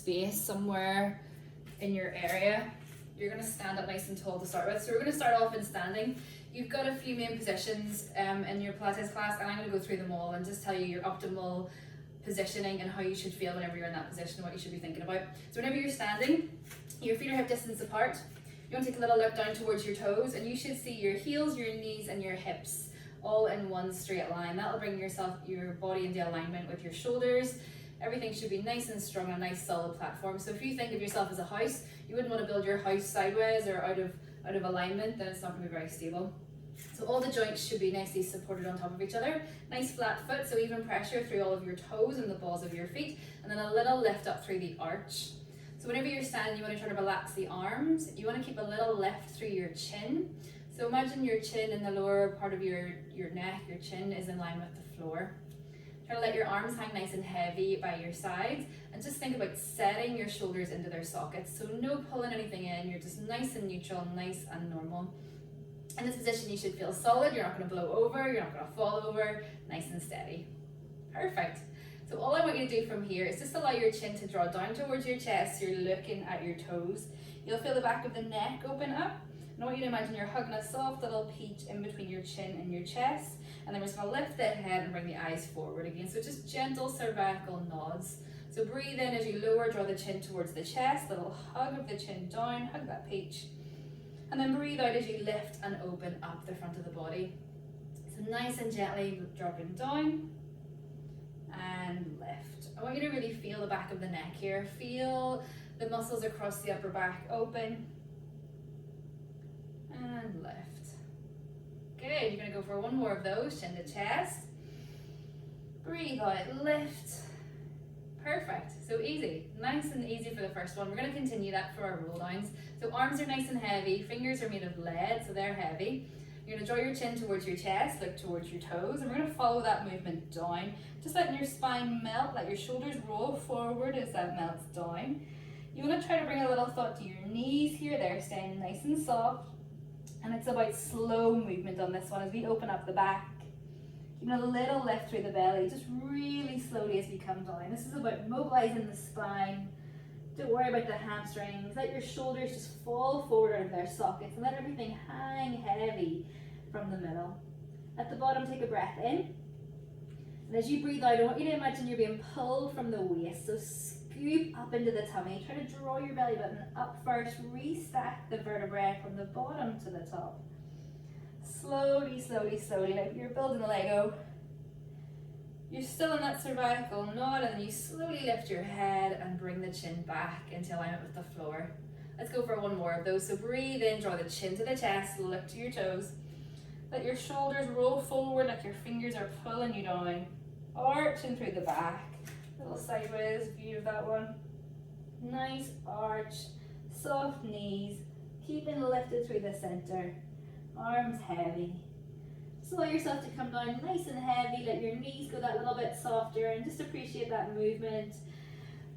space somewhere in your area. You're going to stand up nice and tall to start with. So we're going to start off in standing. You've got a few main positions in your Pilates class, and I'm going to go through them all and just tell you your optimal positioning and how you should feel whenever you're in that position and what you should be thinking about. So whenever you're standing, your feet are hip distance apart. You want to take a little look down towards your toes, and you should see your heels, your knees and your hips all in one straight line. That'll bring your body into alignment with your shoulders. Everything should be nice and strong on a nice solid platform. So if you think of yourself as a house, you wouldn't want to build your house sideways or out of alignment, then it's not going to be very stable. So all the joints should be nicely supported on top of each other. Nice flat foot, so even pressure through all of your toes and the balls of your feet, and then a little lift up through the arch. So whenever you're standing, you want to try to relax the arms. You want to keep a little lift through your chin. So imagine your chin in the lower part of your neck, your chin is in line with the floor. Try to let your arms hang nice and heavy by your sides, and just think about setting your shoulders into their sockets. So no pulling anything in, you're just nice and neutral, nice and normal. In this position you should feel solid, you're not going to blow over, you're not going to fall over, nice and steady. Perfect. So all I want you to do from here is just allow your chin to draw down towards your chest, so you're looking at your toes. You'll feel the back of the neck open up. And I want you to imagine you're hugging a soft little peach in between your chin and your chest, and then we're just going to lift the head and bring the eyes forward again. So just gentle cervical nods. So breathe in as you lower, draw the chin towards the chest, little hug of the chin down, hug that peach. And then breathe out as you lift and open up the front of the body. So nice and gently dropping down and lift. I want you to really feel the back of the neck here. Feel the muscles across the upper back open. And lift. Good, you're going to go for one more of those, chin to chest. Breathe out, lift. Perfect, so easy, nice and easy for the first one. We're going to continue that for our roll downs. So arms are nice and heavy, fingers are made of lead, so they're heavy. You're going to draw your chin towards your chest, look towards your toes, and we're going to follow that movement down. Just letting your spine melt, let your shoulders roll forward as that melts down. You want to try to bring a little thought to your knees here, they're staying nice and soft. And it's about slow movement on this one as we open up the back. Keeping a little lift through the belly, just really slowly as we come down. This is about mobilizing the spine. Don't worry about the hamstrings. Let your shoulders just fall forward out of their sockets and let everything hang heavy from the middle. At the bottom, take a breath in. And as you breathe out, I want you to imagine you're being pulled from the waist. So scoop up into the tummy. Try to draw your belly button up first. Restack the vertebrae from the bottom to the top. Slowly, slowly, slowly, like you're building a Lego. You're still in that cervical nod, and then you slowly lift your head and bring the chin back into alignment with the floor. Let's go for one more of those. So breathe in, draw the chin to the chest, look to your toes. Let your shoulders roll forward like your fingers are pulling you down. Arching through the back. Little sideways view of that one. Nice arch, soft knees, keeping lifted through the center. Arms heavy. Just allow yourself to come down nice and heavy. Let your knees go that little bit softer, and just appreciate that movement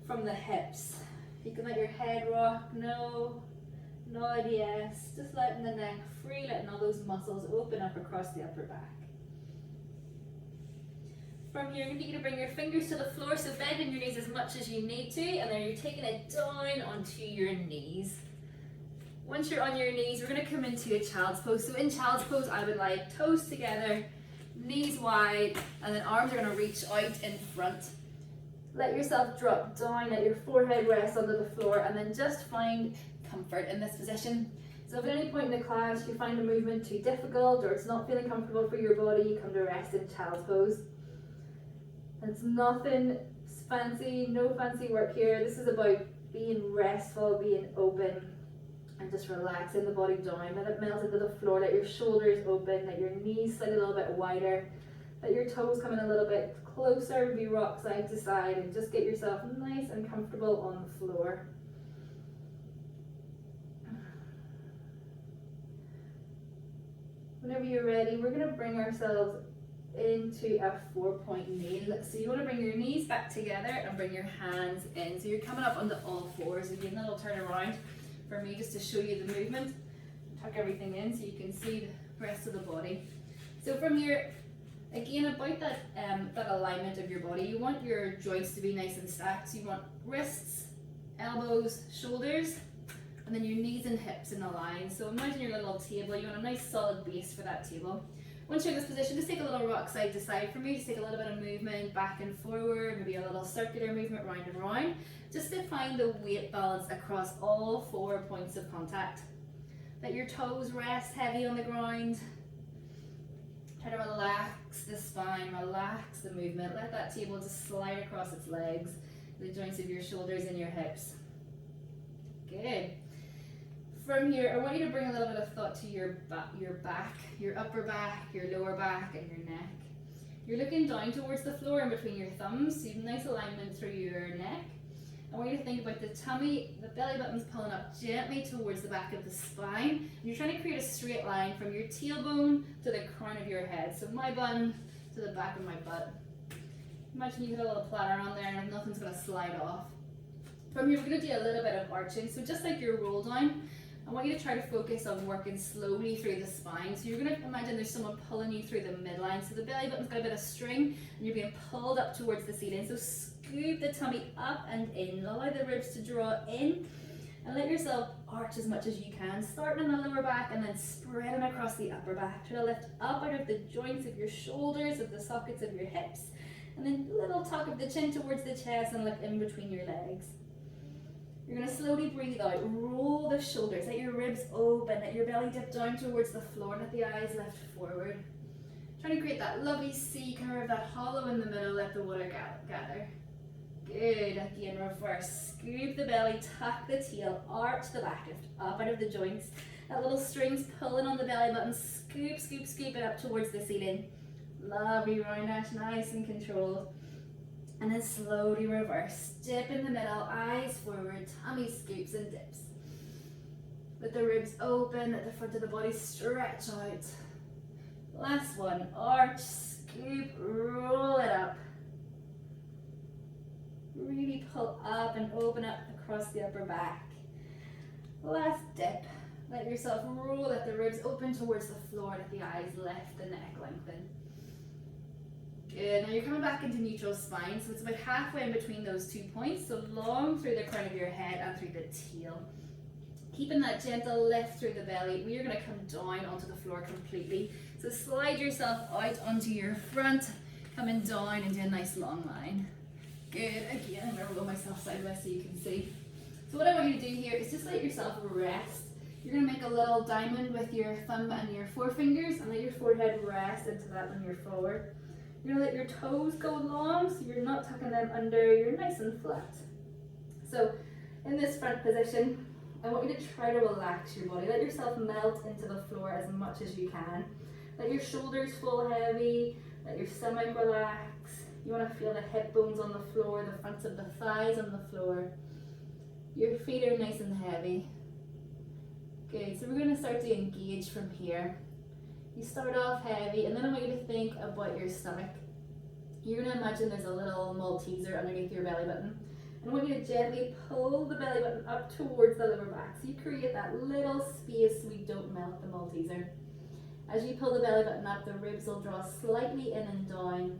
from the hips. You can let your head rock, no, nod yes. Just letting the neck free, letting all those muscles open up across the upper back. From here, I'm going to get you to bring your fingers to the floor, so bend in your knees as much as you need to, and then you're taking it down onto your knees. Once you're on your knees, we're going to come into a child's pose. So in child's pose, I would like toes together, knees wide, and then arms are going to reach out in front. Let yourself drop down, let your forehead rest onto the floor, and then just find comfort in this position. So if at any point in the class you find the movement too difficult or it's not feeling comfortable for your body, you come to rest in child's pose. It's nothing fancy, no fancy work here. This is about being restful, being open, and just relaxing the body down. Let it melt into the floor, let your shoulders open, let your knees slide a little bit wider, let your toes come in a little bit closer, be rock side to side, and just get yourself nice and comfortable on the floor. Whenever you're ready, we're going to bring ourselves into a 4-point kneel. So you want to bring your knees back together and bring your hands in. So you're coming up onto all fours. Again, that'll turn around for me just to show you the movement. Tuck everything in so you can see the rest of the body. So from here, again, about that alignment of your body, you want your joints to be nice and stacked. So you want wrists elbows, shoulders, and then your knees and hips in a line. So imagine your little table. You want a nice solid base for that table. Once you're in this position, just take a little rock side to side for me. Just take a little bit of movement back and forward, maybe a little circular movement round and round, just to find the weight balance across all 4 points of contact. Let your toes rest heavy on the ground. Try to relax the spine, relax the movement. Let that table just slide across its legs, the joints of your shoulders and your hips. Good. From here, I want you to bring a little bit of thought to your back, your upper back, your lower back, and your neck. You're looking down towards the floor in between your thumbs, so you have nice alignment through your neck. I want you to think about the tummy, the belly button's pulling up gently towards the back of the spine. And you're trying to create a straight line from your tailbone to the crown of your head. So my bun to the back of my butt. Imagine you have a little platter on there and nothing's going to slide off. From here, we're going to do a little bit of arching. So just like your roll down, I want you to try to focus on working slowly through the spine. So you're going to imagine there's someone pulling you through the midline. So the belly button's got a bit of string and you're being pulled up towards the ceiling. So scoop the tummy up and in. Allow the ribs to draw in and let yourself arch as much as you can. Starting in the lower back and then spreading across the upper back. Try to lift up out of the joints of your shoulders, of the sockets of your hips. And then little tuck of the chin towards the chest and look in between your legs. You're going to slowly breathe out, roll the shoulders, let your ribs open, let your belly dip down towards the floor, let the eyes lift forward. Trying to create that lovely C curve, that hollow in the middle, let the water gather. Good, again, reverse. Scoop the belly, tuck the tail, arch the back, lift up out of the joints. That little string's pulling on the belly button, scoop, scoop, scoop it up towards the ceiling. Lovely round edge, nice and controlled. And then slowly reverse. Dip in the middle, eyes forward, tummy scoops and dips. Let the ribs open, let the front of the body stretch out. Last one, arch, scoop, roll it up. Really pull up and open up across the upper back. Last dip. Let yourself roll, let the ribs open towards the floor, let the eyes lift, the neck lengthen. Good, now you're coming back into neutral spine, so it's about halfway in between those 2 points, so long through the crown of your head and through the tail. Keeping that gentle lift through the belly, we are going to come down onto the floor completely. So slide yourself out onto your front, coming down into a nice long line. Good, again, I'm going to roll myself sideways so you can see. So what I want you to do here is just let yourself rest. You're going to make a little diamond with your thumb and your forefingers and let your forehead rest into that when you're forward. You're going to let your toes go long so you're not tucking them under, you're nice and flat. So in this front position, I want you to try to relax your body. Let yourself melt into the floor as much as you can. Let your shoulders fall heavy, let your stomach relax. You want to feel the hip bones on the floor, the fronts of the thighs on the floor. Your feet are nice and heavy. Good, so we're going to start to engage from here. You start off heavy, and then I want you to think about your stomach. You're going to imagine there's a little Malteser underneath your belly button. And I want you to gently pull the belly button up towards the lower back. So you create that little space so we don't melt the Malteser. As you pull the belly button up, the ribs will draw slightly in and down.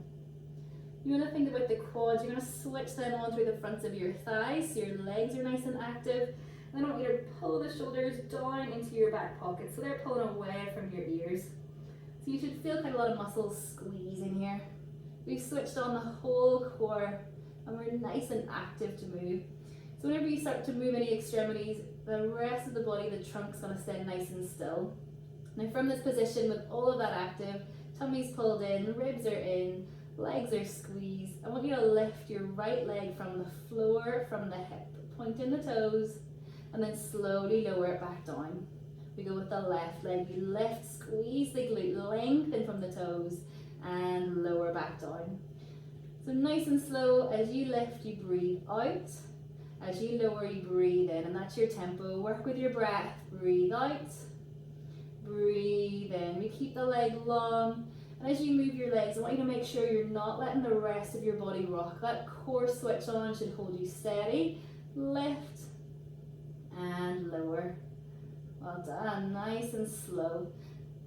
You want to think about the quads. You're going to switch them on through the fronts of your thighs so your legs are nice and active. And then I want you to pull the shoulders down into your back pocket so they're pulling away from your ears. So you should feel quite a lot of muscles squeezing here. We've switched on the whole core and we're nice and active to move. So whenever you start to move any extremities, the rest of the body, the trunk's going to stay nice and still. Now from this position with all of that active, tummy's pulled in, ribs are in, legs are squeezed, I want you to lift your right leg from the floor, from the hip, pointing the toes, and then slowly lower it back down. We go with the left leg, you lift, squeeze the glute, lengthen from the toes, and lower back down. So nice and slow, as you lift, you breathe out. As you lower, you breathe in, and that's your tempo. Work with your breath, breathe out, breathe in. We keep the leg long, and as you move your legs, I want you to make sure you're not letting the rest of your body rock. That core switch on should hold you steady. Lift, and lower. Well done, nice and slow.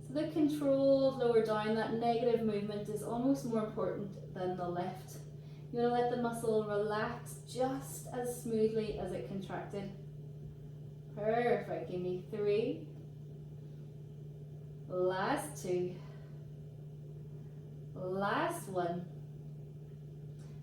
So the controlled lower down, that negative movement is almost more important than the lift. You're going to let the muscle relax just as smoothly as it contracted. Perfect. Give me 3. Last 2. Last 1.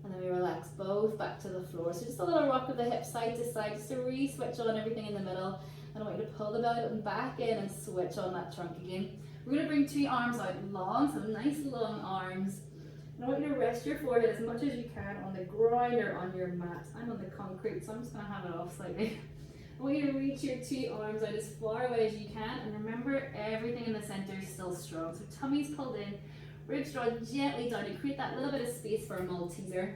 And then we relax both back to the floor. So just a little rock of the hips side to side, just to re-switch on everything in the middle. And I want you to pull the belly button back in and switch on that trunk again. We're going to bring 2 arms out long, so nice long arms. And I want you to rest your forehead as much as you can on the ground or on your mat. I'm on the concrete, so I'm just going to have it off slightly. I want you to reach your 2 arms out as far away as you can, and remember everything in the center is still strong. So tummy's pulled in, ribs drawn gently down to create that little bit of space for a Malteser.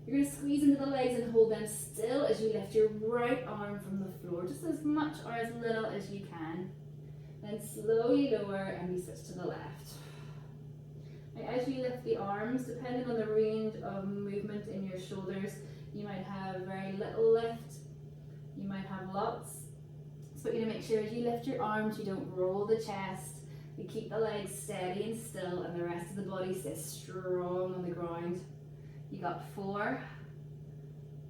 You're going to squeeze into the legs and hold them still as you lift your right arm from the floor, just as much or as little as you can. Then slowly lower and we switch to the left. Now, as you lift the arms, depending on the range of movement in your shoulders, you might have very little lift, you might have lots. So you're going to make sure as you lift your arms, you don't roll the chest, you keep the legs steady and still, and the rest of the body stays strong on the ground. You got 4.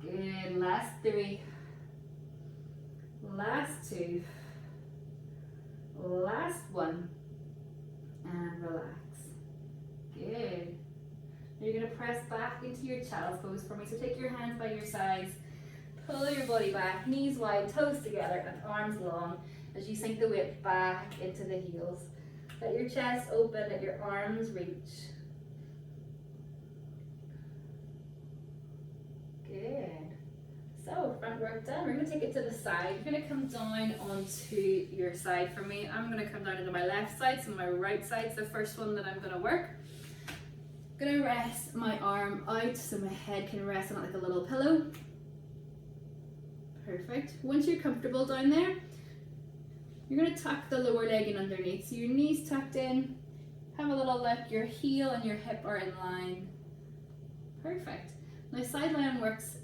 Good. Last 3. Last 2. Last 1. And relax. Good. Now you're going to press back into your child's pose for me. So take your hands by your sides. Pull your body back, knees wide, toes together, and arms long as you sink the weight back into the heels. Let your chest open, let your arms reach. Good. So front work done. We're going to take it to the side. You're going to come down onto your side for me. I'm going to come down into my left side, so my right side's the first one that I'm going to work. I'm going to rest my arm out so my head can rest on it like a little pillow. Perfect. Once you're comfortable down there, you're going to tuck the lower leg in underneath. So your knees tucked in, have a little look, your heel and your hip are in line. Perfect. Now side lying works,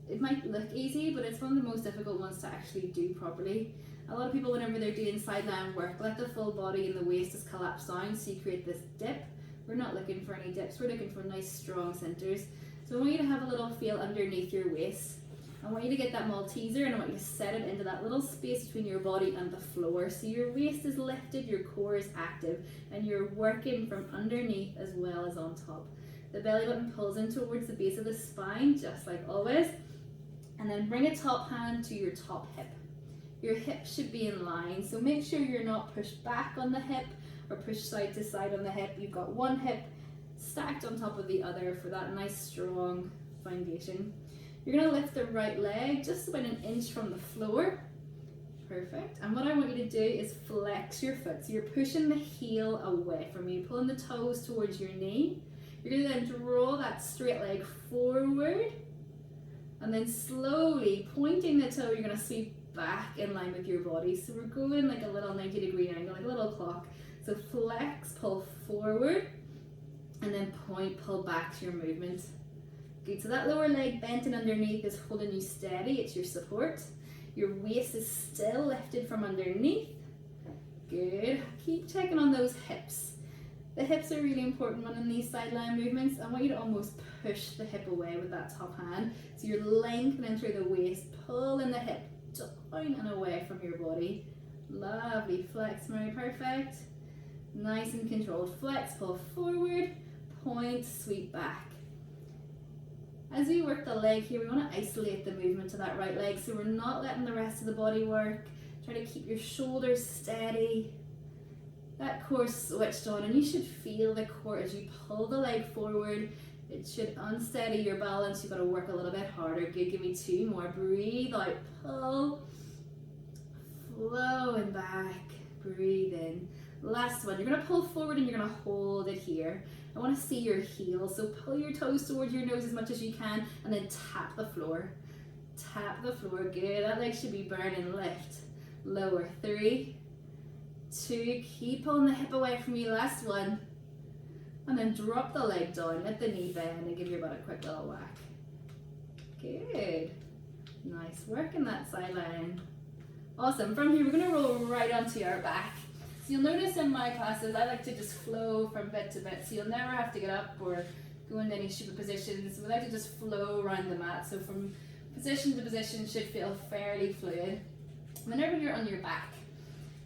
it might look easy, but it's one of the most difficult ones to actually do properly. A lot of people, whenever they're doing side lying work, let the full body and the waist just collapse down, so you create this dip. We're not looking for any dips, we're looking for nice strong centers. So I want you to have a little feel underneath your waist. I want you to get that Malteser and I want you to set it into that little space between your body and the floor. So your waist is lifted, your core is active, and you're working from underneath as well as on top. The belly button pulls in towards the base of the spine, just like always. And then bring a top hand to your top hip. Your hip should be in line, so make sure you're not pushed back on the hip or pushed side to side on the hip. You've got one hip stacked on top of the other for that nice strong foundation. You're going to lift the right leg just about an inch from the floor. Perfect. And what I want you to do is flex your foot. So you're pushing the heel away from you, pulling the toes towards your knee. You're going to then draw that straight leg forward and then slowly pointing the toe, you're going to sweep back in line with your body. So we're going like a little 90-degree angle, like a little clock. So flex, pull forward, and then point, pull back to your movement. Good, so that lower leg bent and underneath is holding you steady, it's your support. Your waist is still lifted from underneath. Good, keep checking on those hips. The hips are really important when in these side lying movements. I want you to almost push the hip away with that top hand. So you're lengthening through the waist, pulling the hip down and away from your body. Lovely, flex, Mary, perfect. Nice and controlled. Flex, pull forward, point, sweep back. As we work the leg here, we want to isolate the movement to that right leg, so we're not letting the rest of the body work. Try to keep your shoulders steady. That core switched on, and you should feel the core as you pull the leg forward. It should unsteady your balance. You've got to work a little bit harder. Good, give me 2 more. Breathe out, pull, flowing back, breathe in. Last one, you're going to pull forward and you're going to hold it here. I want to see your heels, so pull your toes towards your nose as much as you can and then tap the floor. Tap the floor, good. That leg should be burning, lift. Lower, 3, 2, keep pulling the hip away from you, last one. And then drop the leg down, let the knee bend and give your butt a quick little whack. Good. Nice work in that side line. Awesome, from here we're going to roll right onto our back. So you'll notice in my classes I like to just flow from bit to bit, so you'll never have to get up or go into any stupid positions. We like to just flow around the mat. So from position to position should feel fairly fluid. Whenever you're on your back,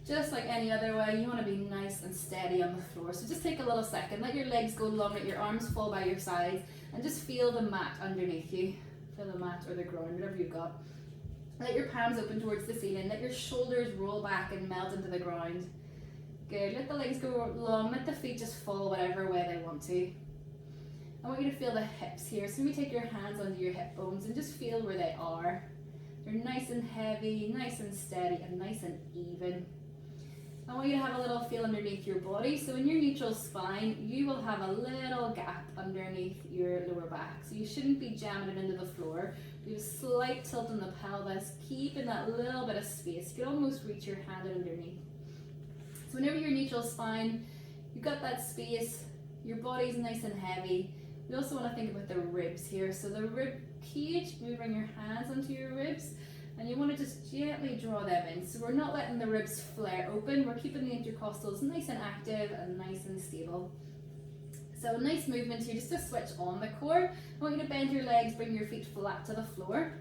just like any other way, you want to be nice and steady on the floor. So just take a little second, let your legs go long, let your arms fall by your sides, and just feel the mat underneath you. Feel the mat or the ground, whatever you've got. Let your palms open towards the ceiling, let your shoulders roll back and melt into the ground. Good, let the legs go long, let the feet just fall whatever way they want to. I want you to feel the hips here, so maybe take your hands onto your hip bones and just feel where they are. They're nice and heavy, nice and steady, and nice and even. I want you to have a little feel underneath your body. So in your neutral spine, you will have a little gap underneath your lower back. So you shouldn't be jamming it into the floor. Do a slight tilt in the pelvis, keeping that little bit of space. You can almost reach your hand underneath. So whenever you're neutral spine, you've got that space, your body's nice and heavy. We also want to think about the ribs here. So the rib cage, maybe bring your hands onto your ribs. And you want to just gently draw them in. So we're not letting the ribs flare open. We're keeping the intercostals nice and active and nice and stable. So nice movement here just to switch on the core. I want you to bend your legs, bring your feet flat to the floor.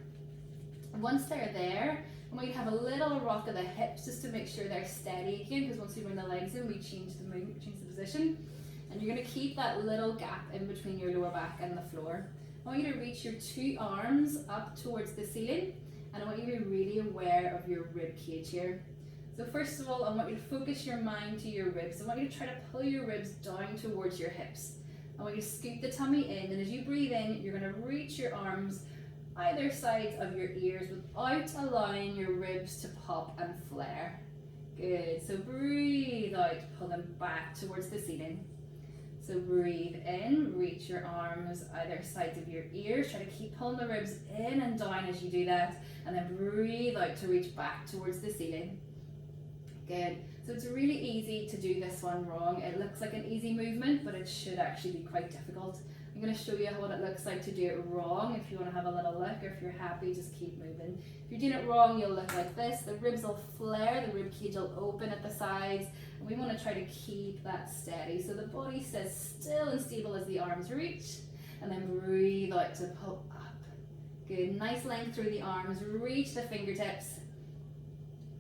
And once they're there, I want you to have a little rock of the hips just to make sure they're steady again, because once we bring the legs in, we change the movement, change the position. And you're going to keep that little gap in between your lower back and the floor. I want you to reach your two arms up towards the ceiling. And I want you to be really aware of your rib cage here. So first of all, I want you to focus your mind to your ribs. I want you to try to pull your ribs down towards your hips. I want you to scoop the tummy in, and as you breathe in, you're going to reach your arms either sides of your ears without allowing your ribs to pop and flare. Good. So breathe out, pull them back towards the ceiling. So breathe in, reach your arms either sides of your ears. Try to keep pulling the ribs in and down as you do that. And then breathe out to reach back towards the ceiling. Good. So it's really easy to do this one wrong. It looks like an easy movement, but it should actually be quite difficult. I'm going to show you what it looks like to do it wrong. If you want to have a little look, or if you're happy, just keep moving. If you're doing it wrong, you'll look like this. The ribs will flare, the rib cage will open at the sides, and we want to try to keep that steady. So the body stays still and stable as the arms reach, and then breathe out to pull up. Good, nice length through the arms, reach the fingertips.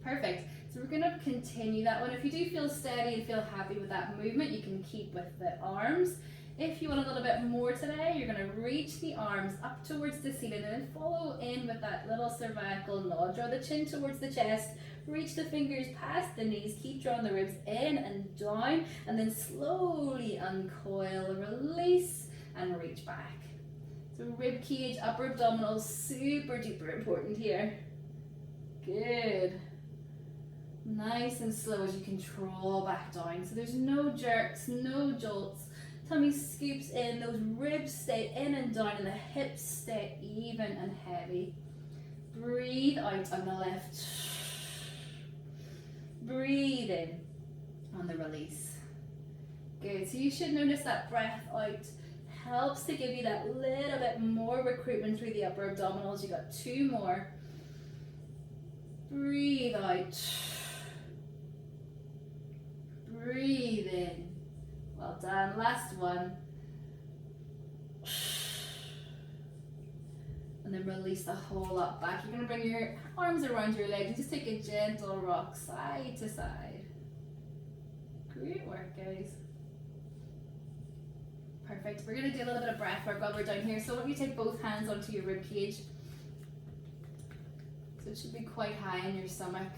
Perfect. So we're going to continue that one. If you do feel steady and feel happy with that movement, you can keep with the arms. If you want a little bit more today, you're going to reach the arms up towards the ceiling and then follow in with that little cervical nod. Draw the chin towards the chest, reach the fingers past the knees, keep drawing the ribs in and down, and then slowly uncoil, release, and reach back. So rib cage, upper abdominals, super duper important here. Good. Nice and slow as you can draw back down. So there's no jerks, no jolts. Tummy scoops in, those ribs stay in and down, and the hips stay even and heavy. Breathe out on the left. Breathe in on the release. Good, so you should notice that breath out helps to give you that little bit more recruitment through the upper abdominals. You got two more. Breathe out. Breathe in. Well done. Last one. And then release the whole lot back. You're going to bring your arms around your legs and just take a gentle rock side to side. Great work, guys. Perfect. We're going to do a little bit of breath work while we're down here. So I want you to take both hands onto your rib cage. So it should be quite high in your stomach.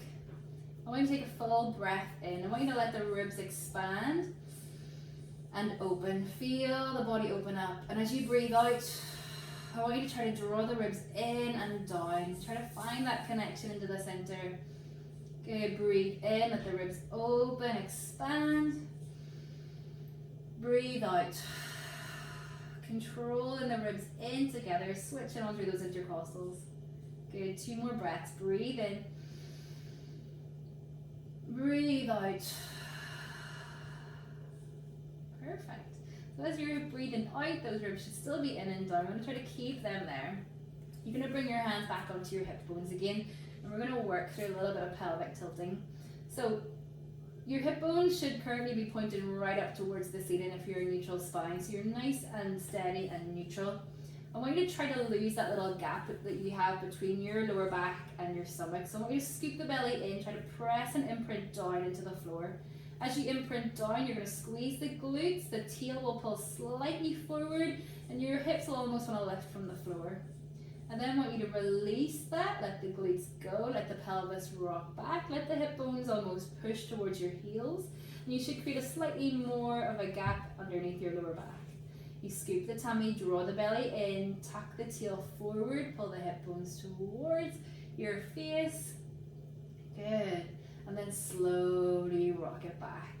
I want you to take a full breath in. I want you to let the ribs expand and open. Feel the body open up. And as you breathe out, I want you to try to draw the ribs in and down. Try to find that connection into the center. Good. Breathe in, let the ribs open, expand. Breathe out. Controlling the ribs in together, switching on through those intercostals. Good. Two more breaths. Breathe in. Breathe out. Perfect. So as you're breathing out, those ribs should still be in and down. I'm going to try to keep them there. You're going to bring your hands back onto your hip bones again, and we're going to work through a little bit of pelvic tilting. So Your hip bones should currently be pointing right up towards the ceiling if you're in neutral spine. So you're nice and steady and neutral. I want you to try to lose that little gap that you have between your lower back and your stomach. So I want you to scoop the belly in, try to press and imprint down into the floor. As you imprint down, you're going to squeeze the glutes, the tail will pull slightly forward, and your hips will almost want to lift from the floor. And then I want you to release that, let the glutes go, let the pelvis rock back, let the hip bones almost push towards your heels. And you should create a slightly more of a gap underneath your lower back. You scoop the tummy, draw the belly in, tuck the tail forward, pull the hip bones towards your face. Good. And then slowly rock it back.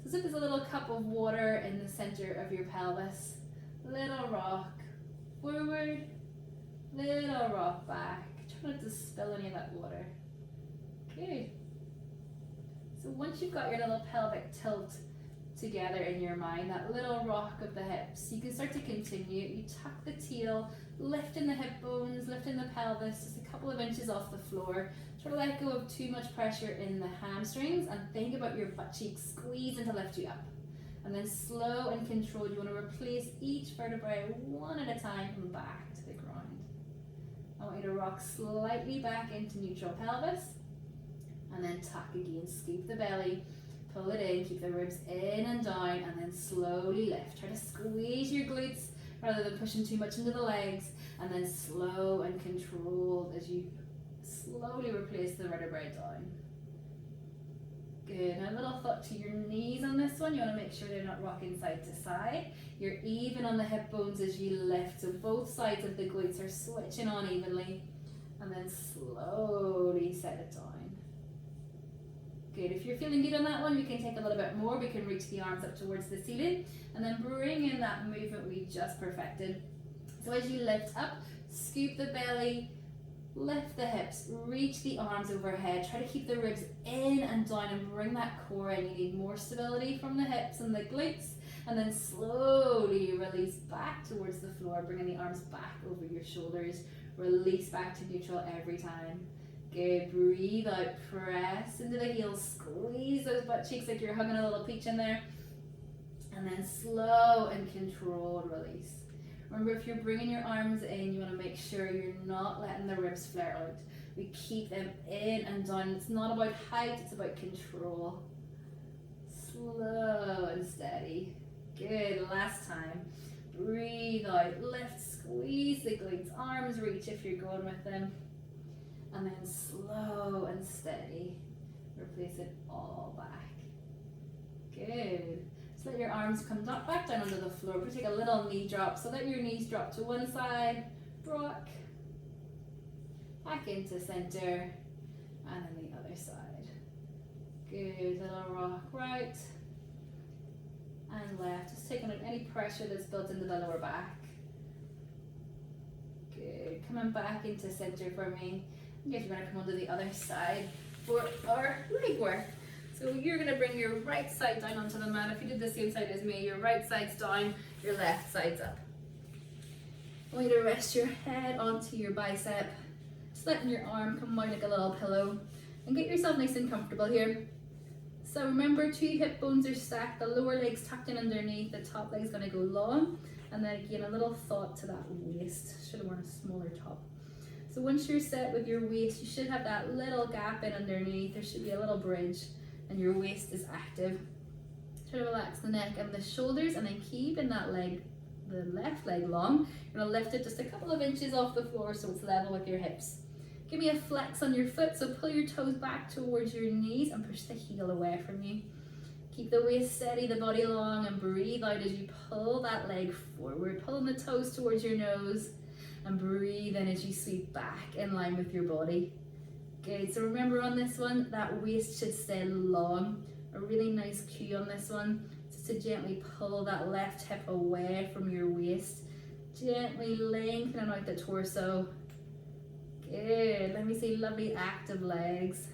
So as if there's a little cup of water in the center of your pelvis. Little rock forward, little rock back. Try not to spill any of that water. Good. So once you've got your little pelvic tilt together in your mind, that little rock of the hips, you can start to continue. You tuck the tail, lifting the hip bones, lifting the pelvis just a couple of inches off the floor. Try to let go of too much pressure in the hamstrings and think about your butt cheeks squeezing to lift you up. And then slow and controlled, you want to replace each vertebrae one at a time and back to the ground. I want you to rock slightly back into neutral pelvis and then tuck again, scoop the belly, pull it in, keep the ribs in and down, and then slowly lift. Try to squeeze your glutes rather than pushing too much into the legs, and then slow and controlled as you slowly replace the vertebrae down. Good. Now a little thought to your knees on this one. You want to make sure they're not rocking side to side. You're even on the hip bones as you lift, so both sides of the glutes are switching on evenly, and then slowly set it down. Good. If you're feeling good on that one, we can take a little bit more. We can reach the arms up towards the ceiling and then bring in that movement we just perfected. So as you lift up, scoop the belly, lift the hips, reach the arms overhead. Try to keep the ribs in and down and bring that core in. You need more stability from the hips and the glutes. And then slowly release back towards the floor, bringing the arms back over your shoulders. Release back to neutral every time. Good. Breathe out, press into the heels, squeeze those butt cheeks like you're hugging a little peach in there. And then slow and controlled release. Remember, if you're bringing your arms in, you want to make sure you're not letting the ribs flare out. We keep them in and down. It's not about height, it's about control. Slow and steady. Good. Last time. Breathe out, lift, squeeze the glutes, arms reach if you're going with them. And then slow and steady, replace it all back. Good. So let your arms come back down onto the floor. We'll take a little knee drop. So let your knees drop to one side, rock, back into center, and then the other side. Good. Little rock right and left. Just taking out any pressure that's built into the lower back. Good. Coming back into center for me. I guess we're going to come onto the other side for our leg work. So you're going to bring your right side down onto the mat. If you did the same side as me, your right side's down, your left side's up. I want you to rest your head onto your bicep, just letting your arm come out like a little pillow, and get yourself nice and comfortable here. So remember, 2 hip bones are stacked, the lower leg's tucked in underneath, the top leg's going to go long, and then again a little thought to that waist. Should have worn a smaller top. So once you're set with your waist, you should have that little gap in underneath. There should be a little bridge and your waist is active. Try to relax the neck and the shoulders, and then keep in that leg, the left leg long. You're going to lift it just a couple of inches off the floor so it's level with your hips. Give me a flex on your foot, so pull your toes back towards your knees and push the heel away from you. Keep the waist steady, the body long, and breathe out as you pull that leg forward, pulling the toes towards your nose. And breathe in as you sweep back in line with your body. Good. So remember on this one, that waist should stay long. A really nice cue on this one, just to gently pull that left hip away from your waist. Gently lengthening out the torso. Good. Let me see lovely active legs.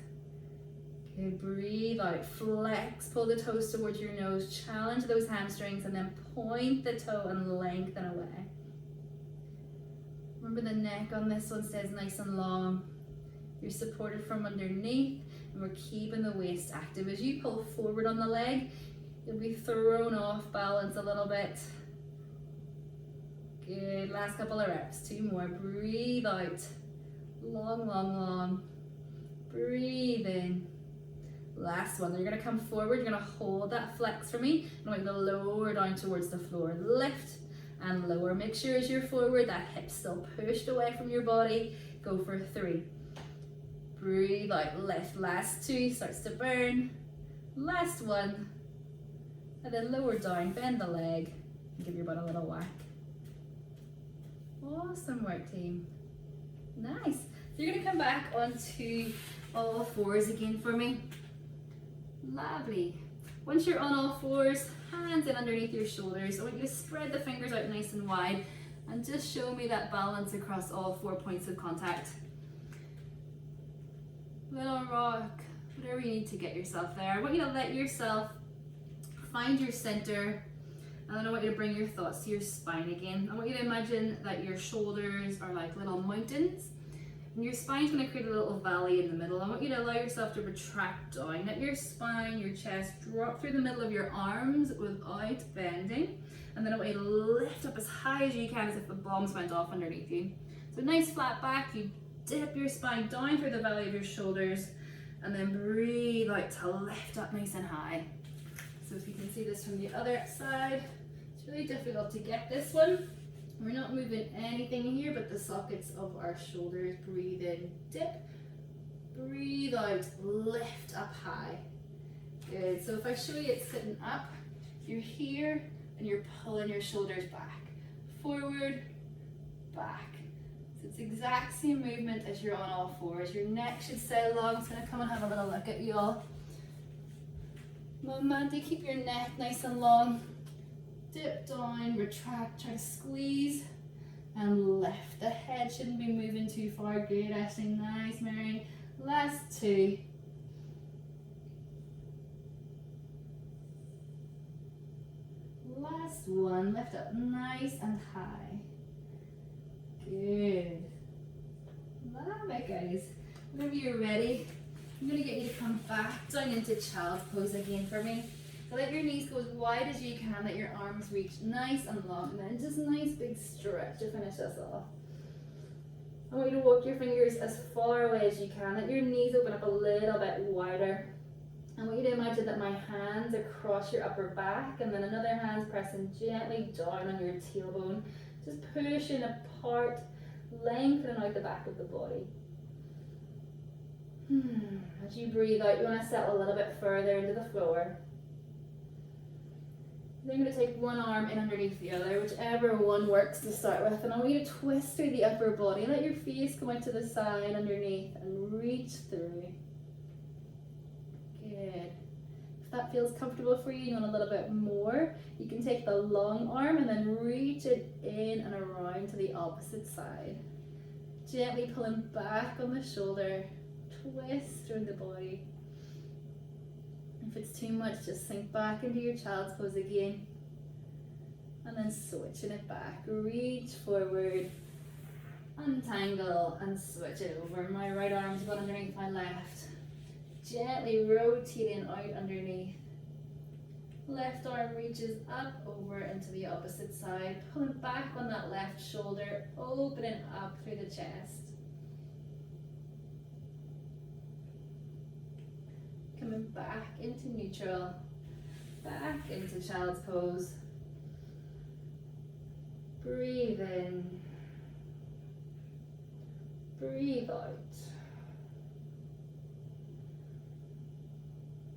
Good. Breathe out, flex, pull the toes towards your nose, challenge those hamstrings, and then point the toe and lengthen away. Remember, the neck on this one stays nice and long. You're supported from underneath, and we're keeping the waist active. As you pull forward on the leg, you'll be thrown off balance a little bit. Good, last couple of reps, 2 more. Breathe out, long, long, long. Breathe in. Last one. Then you're gonna come forward, you're gonna hold that flex for me, and I want you to lower down towards the floor. Lift and lower. Make sure as you're forward, that hip's still pushed away from your body. Go for 3. Breathe out, lift. Last 2, starts to burn. Last 1. And then lower down, bend the leg, and give your butt a little whack. Awesome work, team. Nice. So you're gonna come back onto all 4s again for me. Lovely. Once you're on all 4s, hands in underneath your shoulders. I want you to spread the fingers out nice and wide and just show me that balance across all 4 points of contact. Little rock, whatever you need to get yourself there. I want you to let yourself find your center, and then I want you to bring your thoughts to your spine again. I want you to imagine that your shoulders are like little mountains, and your spine's going to create a little valley in the middle. I want you to allow yourself to retract down. Let your spine, your chest drop through the middle of your arms without bending, and then I want you to lift up as high as you can as if the bombs went off underneath you. So nice flat back, you dip your spine down through the valley of your shoulders, and then breathe out to lift up nice and high. So if you can see this from the other side, it's really difficult to get this one. We're not moving anything here but the sockets of our shoulders. Breathe in, dip. Breathe out, lift up high. Good. So if I show you it sitting up, you're here and you're pulling your shoulders back. Forward, back. So it's the exact same movement as you're on all 4s. Your neck should stay long. I'm just going to come and have a little look at you all. Mandy, keep your neck nice and long. Dip down, retract, try to squeeze and lift. The head shouldn't be moving too far. Good, Ashley, nice, Mary. Last 2. Last 1, lift up nice and high. Good. Love it, guys. Whenever you're ready, I'm going to get you to come back down into child's pose again for me. So let your knees go as wide as you can, let your arms reach nice and long, and then just a nice big stretch to finish us off. I want you to walk your fingers as far away as you can. Let your knees open up a little bit wider. I want you to imagine that my hands across your upper back, and then another hand's pressing gently down on your tailbone, just pushing apart, lengthening out the back of the body. As you breathe out, you want to settle a little bit further into the floor. Then I'm going to take one arm in underneath the other, whichever one works to start with, and I want you to twist through the upper body. Let your face come out to the side underneath and reach through. Good. If that feels comfortable for you, you want a little bit more, you can take the long arm and then reach it in and around to the opposite side. Gently pulling back on the shoulder, twist through the body. If it's too much, just sink back into your child's pose again. And then switching it back. Reach forward, untangle, and switch it over. My right arm's gone underneath my left. Gently rotating out underneath. Left arm reaches up over into the opposite side. Pulling back on that left shoulder, opening up through the chest. Coming back into neutral, back into child's pose. Breathe in, breathe out.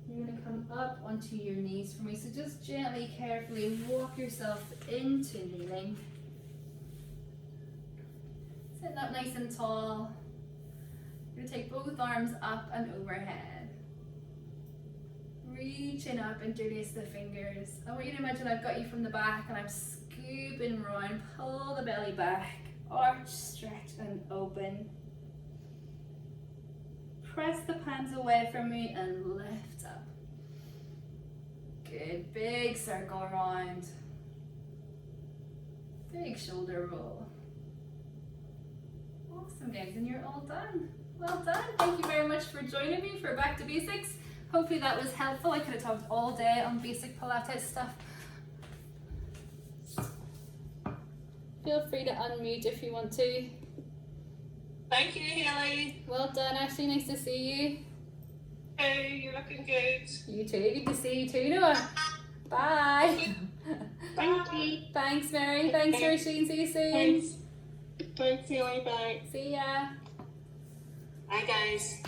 You're going to come up onto your knees for me, so just gently, carefully walk yourself into kneeling. Sitting up nice and tall. You're going to take both arms up and overhead. Reaching up, interlace the fingers. I want you to imagine I've got you from the back and I'm scooping round. Pull the belly back, arch, stretch and open. Press the palms away from me and lift up. Good, big circle around. Big shoulder roll. Awesome, guys, and you're all done. Well done. Thank you very much for joining me for Back to Basics. Hopefully that was helpful. I could have talked all day on basic Pilates stuff. Feel free to unmute if you want to. Thank you, Haley. Well done, Ashley. Nice to see you. Hey, you're looking good. You too. Good to see you too, Noah. Bye. Thank you. Thanks, Mary. Thanks, Roisin. See you soon. Thanks. Thanks, Haley. Bye. See ya. Bye, guys.